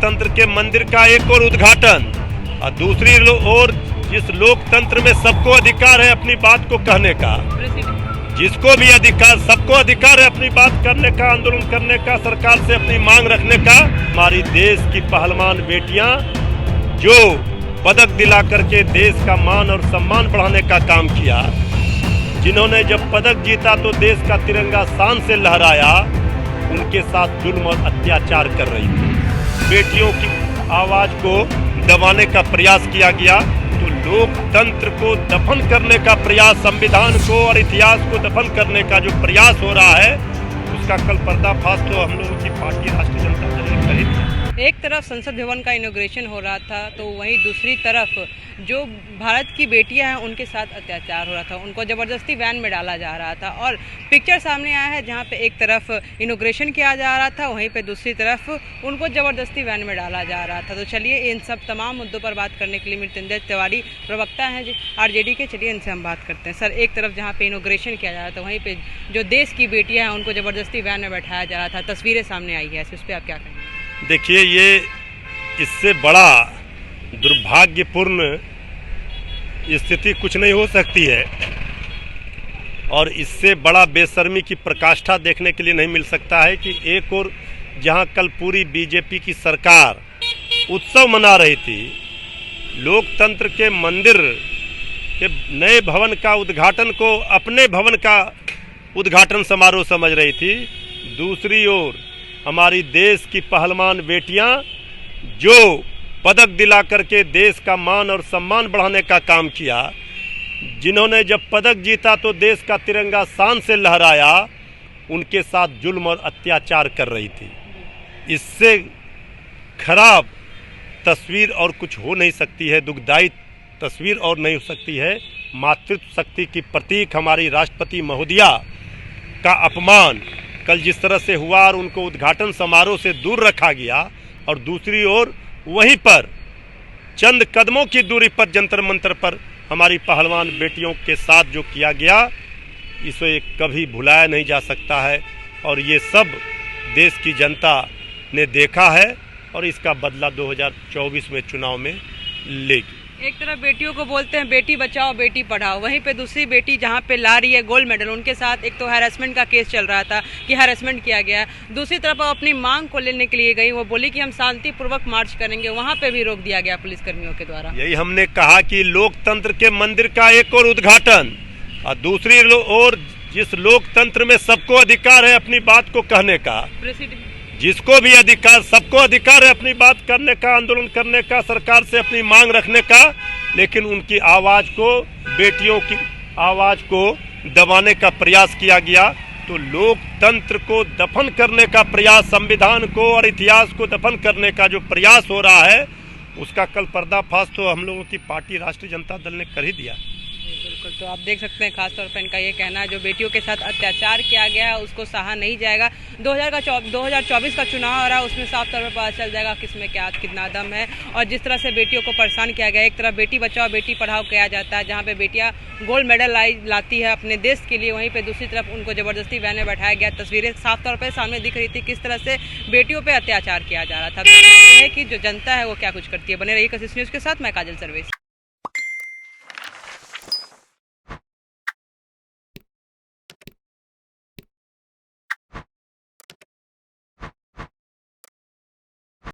लोकतंत्र के मंदिर का एक और उद्घाटन और दूसरी ओर जिस लोकतंत्र में सबको अधिकार है अपनी बात को कहने का, जिसको भी अधिकार, सबको अधिकार है अपनी बात करने का, आंदोलन करने का, सरकार से अपनी मांग रखने का। हमारी देश की पहलवान बेटियां जो पदक दिला करके देश का मान और सम्मान बढ़ाने का काम किया, जिन्होंने जब पदक जीता तो देश का तिरंगा शान से लहराया, उनके साथ जुल्म और अत्याचार कर रही थी। बेटियों की आवाज को दबाने का प्रयास किया गया तो लोकतंत्र को दफन करने का प्रयास, संविधान को और इतिहास को दफन करने का जो प्रयास हो रहा है, उसका कल पर्दाफाश तो हम लोगों की पार्टी राष्ट्रीय जनता दल ने कर दिया। एक तरफ संसद भवन का इनॉग्रेशन हो रहा था तो वहीं दूसरी तरफ जो भारत की बेटियां हैं उनके साथ अत्याचार हो रहा था, उनको ज़बरदस्ती वैन में डाला जा रहा था। और पिक्चर सामने आया है जहां पे एक तरफ इनॉग्रेशन किया जा रहा था, वहीं पे दूसरी तरफ उनको ज़बरदस्ती वैन में डाला जा रहा था। तो चलिए इन सब तमाम मुद्दों पर बात करने के लिए मृत्युंजय तिवारी प्रवक्ता हैं आरजेडी के, चलिए इनसे हम बात करते हैं। सर, एक तरफ जहाँ पे इनॉग्रेशन किया जा रहा था वहीं पर जो देश की बेटियाँ हैं उनको ज़बरदस्ती वैन में बैठाया जा रहा था, तस्वीरें सामने आई है, उस पर आप क्या कहेंगे? देखिए, ये इससे बड़ा दुर्भाग्यपूर्ण स्थिति कुछ नहीं हो सकती है और इससे बड़ा बेशर्मी की प्रकाष्ठा देखने के लिए नहीं मिल सकता है कि एक और जहां कल पूरी बीजेपी की सरकार उत्सव मना रही थी, लोकतंत्र के मंदिर के नए भवन का उद्घाटन को अपने भवन का उद्घाटन समारोह समझ रही थी, दूसरी ओर हमारी देश की पहलवान बेटियां जो पदक दिला करके देश का मान और सम्मान बढ़ाने का काम किया, जिन्होंने जब पदक जीता तो देश का तिरंगा शान से लहराया, उनके साथ जुल्म और अत्याचार कर रही थी। इससे खराब तस्वीर और कुछ हो नहीं सकती है, दुखदायी तस्वीर और नहीं हो सकती है। मातृत्व शक्ति की प्रतीक हमारी राष्ट्रपति महोदया का अपमान कल जिस तरह से हुआ और उनको उद्घाटन समारोह से दूर रखा गया, और दूसरी ओर वहीं पर चंद कदमों की दूरी पर जंतर मंतर पर हमारी पहलवान बेटियों के साथ जो किया गया, इसे कभी भुलाया नहीं जा सकता है और ये सब देश की जनता ने देखा है और इसका बदला 2024 में चुनाव में लेगी। एक तरफ बेटियों को बोलते हैं बेटी बचाओ बेटी पढ़ाओ, वहीं पे दूसरी बेटी जहां पे ला रही है गोल्ड मेडल, उनके साथ एक तो हैरेसमेंट का केस चल रहा था कि हैरेसमेंट किया गया। दूसरी तरफ वो अपनी मांग को लेने के लिए गई, वो बोली कि हम शांतिपूर्वक मार्च करेंगे, वहां पे भी रोक दिया गया पुलिसकर्मियों के द्वारा। यही हमने कहा कि लोकतंत्र के मंदिर का एक और उद्घाटन और दूसरी ओर जिस लोकतंत्र में सबको अधिकार है अपनी बात को कहने का, जिसको भी अधिकार, सबको अधिकार है अपनी बात करने का, आंदोलन करने का, सरकार से अपनी मांग रखने का, लेकिन उनकी आवाज को, बेटियों की आवाज को दबाने का प्रयास किया गया तो लोकतंत्र को दफन करने का प्रयास, संविधान को और इतिहास को दफन करने का जो प्रयास हो रहा है, उसका कल पर्दाफाश तो हम लोगों की पार्टी राष्ट्रीय जनता दल ने कर ही दिया। बिल्कुल, तो आप देख सकते हैं खासतौर पर इनका ये कहना है जो बेटियों के साथ अत्याचार किया गया है उसको सहा नहीं जाएगा। 2024 का चुनाव आ रहा है, उसमें साफ तौर पर पता चल जाएगा किसमें क्या कितना दम है। और जिस तरह से बेटियों को परेशान किया गया, एक तरफ बेटी बचाओ बेटी पढ़ाओ किया जाता है जहाँ पे बेटियाँ गोल्ड मेडल लाती है अपने देश के लिए, वहीं पर दूसरी तरफ उनको ज़बरदस्ती वैन में बैठाया गया। तस्वीरें साफ तौर पर सामने दिख रही थी किस तरह से बेटियों पर अत्याचार किया जा रहा था। तो ये है कि जो जनता है वो क्या कुछ करती है। बने रहिए कशिश न्यूज़ के साथ, मैं काजल सर्वेश।